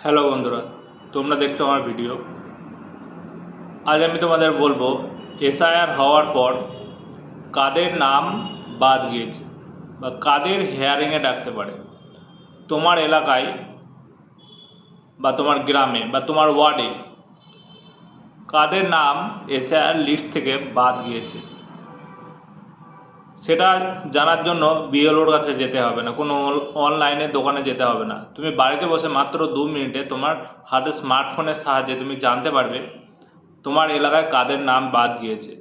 Hello বন্ধুরা, তোমরা দেখছো আমার ভিডিও। আজ আমি তোমাদের বলবো এসআইআর হওয়ার পর কাদের নাম বাদ গিয়েছে বা কাদের হিয়ারিংয়ে ডাকতে পারে। তোমার এলাকায় বা তোমার গ্রামে বা তোমার ওয়ার্ডে কাদের নাম এসআইআর লিস্ট থেকে বাদ গিয়েছে, সেটা জানার জন্য বিএলওর কাছে যেতে হবে না, কোনো অনলাইনে দোকানে যেতে হবে না। তুমি বাড়িতে বসে মাত্র 2 মিনিটে তোমার হাতে স্মার্টফোনের সাহায্যে তুমি জানতে পারবে তোমার এলাকায় কাদের নাম বাদ গিয়েছে,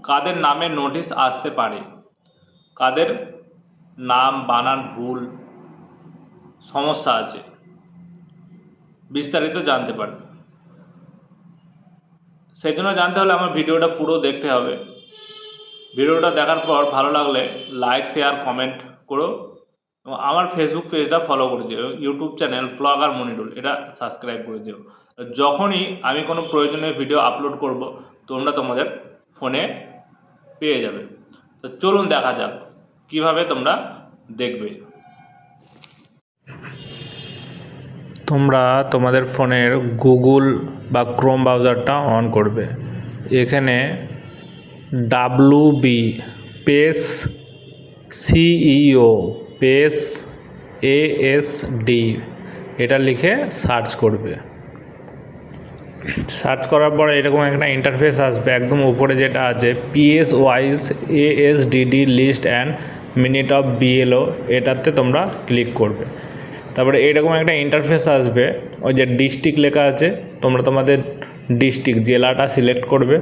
কাদের নামে নোটিশ আসতে পারে, কাদের নাম বানান ভুল সমস্যা আছে, বিস্তারিত জানতে পারবে। সেই জন্য জানতে হলে আমার ভিডিওটা পুরো দেখতে হবে। ভিডিওটা দেখার পর ভালো লাগলে লাইক শেয়ার কমেন্ট করো এবং আমার ফেসবুক পেজটা ফলো করে দিও, ইউটিউব চ্যানেল ব্লগার মনিরুল এটা সাবস্ক্রাইব করে দিও। যখনই আমি কোনো প্রয়োজনীয় ভিডিও আপলোড করব তোমরা তোমাদের ফোনে পেয়ে যাবে। তো চলুন দেখা যাক কিভাবে তোমরা দেখবে। তোমরা তোমাদের ফোনের গুগল বা ক্রোম ব্রাউজারটা অন করবে। এখানে WB pace CEO pace ASD এটা লিখে সার্চ করবে। সার্চ করার পরে এরকম একটা ইন্টারফেস আসবে, একদম উপরে যেটা আছে PS wise ASDD list and minute of BLO, এটাতে তোমরা ক্লিক করবে। তারপরে এরকম একটা ইন্টারফেস আসবে, ওই যে ডিস্ট্রিক্ট লেখা আছে, তোমরা তোমাদের ডিস্ট্রিক্ট জেলাটা সিলেক্ট করবে।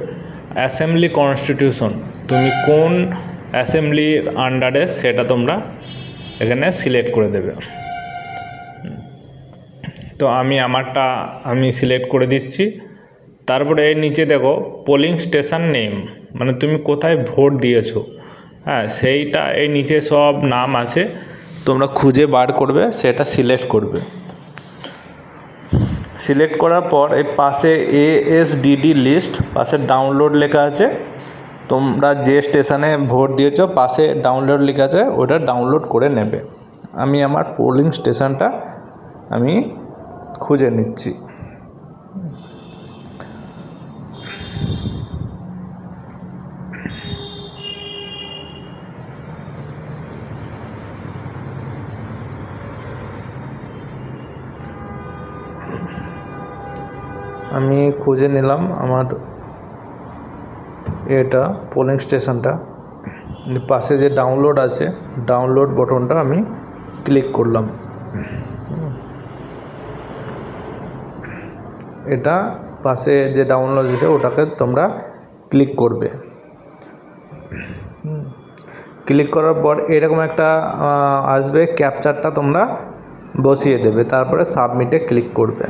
অ্যাসেম্বলি কনস্টিটিউশন, তুমি কোন অ্যাসেম্বলির আন্ডারে সেটা তোমরা এখানে সিলেক্ট করে দেবে। তো আমি সিলেক্ট করে দিচ্ছি। তারপরে এর নিচে দেখো পোলিং স্টেশন নেম, মানে তুমি কোথায় ভোট দিয়েছো, হ্যাঁ সেইটা এই নিচে সব নাম আছে, তোমরা খুঁজে বার করবে, সেটা সিলেক্ট করবে। সিলেক্ট করার পর এই পাশে ASDD লিস্ট, পাশে ডাউনলোড লেখা আছে, তোমরা যে স্টেশনে ভোট দিয়েছো পাশে ডাউনলোড লেখা আছে, ওটা ডাউনলোড করে নেবে। আমি আমার পোলিং স্টেশনটা আমি খুঁজে নিচ্ছি। আমি খুঁজে নিলাম আমার এটা পোলিং স্টেশনটা। পাশে যে ডাউনলোড আছে, ডাউনলোড বটনটা আমি ক্লিক করলাম। এটা পাশে যে ডাউনলোড আছে ওটাকে তোমরা ক্লিক করবে। ক্লিক করার পর এরকম একটা আসবে, ক্যাপচারটা তোমরা বসিয়ে দেবে, তারপরে সাবমিটে ক্লিক করবে।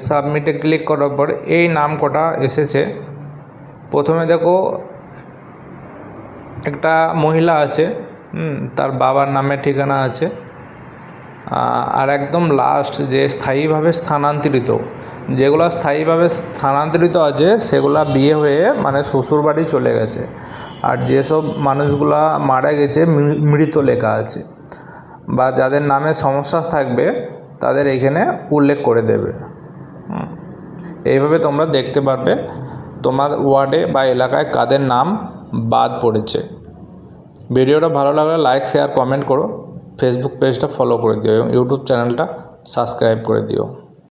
সাবমিটে ক্লিক করার পর এই নাম কটা এসেছে। প্রথমে দেখো একটা মহিলা আছে, তার বাবার নামে ঠিকানা আছে। আর একদম লাস্ট যে স্থায়ীভাবে স্থানান্তরিত, যেগুলো স্থায়ীভাবে স্থানান্তরিত আছে সেগুলা বিয়ে হয়ে মানে শ্বশুরবাড়ি চলে গেছে। আর যেসব মানুষগুলা মারা গেছে মৃত লেখা আছে, বা যাদের নামে সমস্যা থাকবে তাদের এখানে উল্লেখ করে দেবে। এইভাবে তোমরা দেখতে পারবে তোমার ওয়ার্ডে বা এলাকায় কাদের নাম বাদ পড়েছে। ভিডিওটা ভালো লাগলে লাইক শেয়ার কমেন্ট করো, ফেসবুক পেজটা ফলো করে দিও এবং ইউটিউব চ্যানেলটা সাবস্ক্রাইব করে দিও।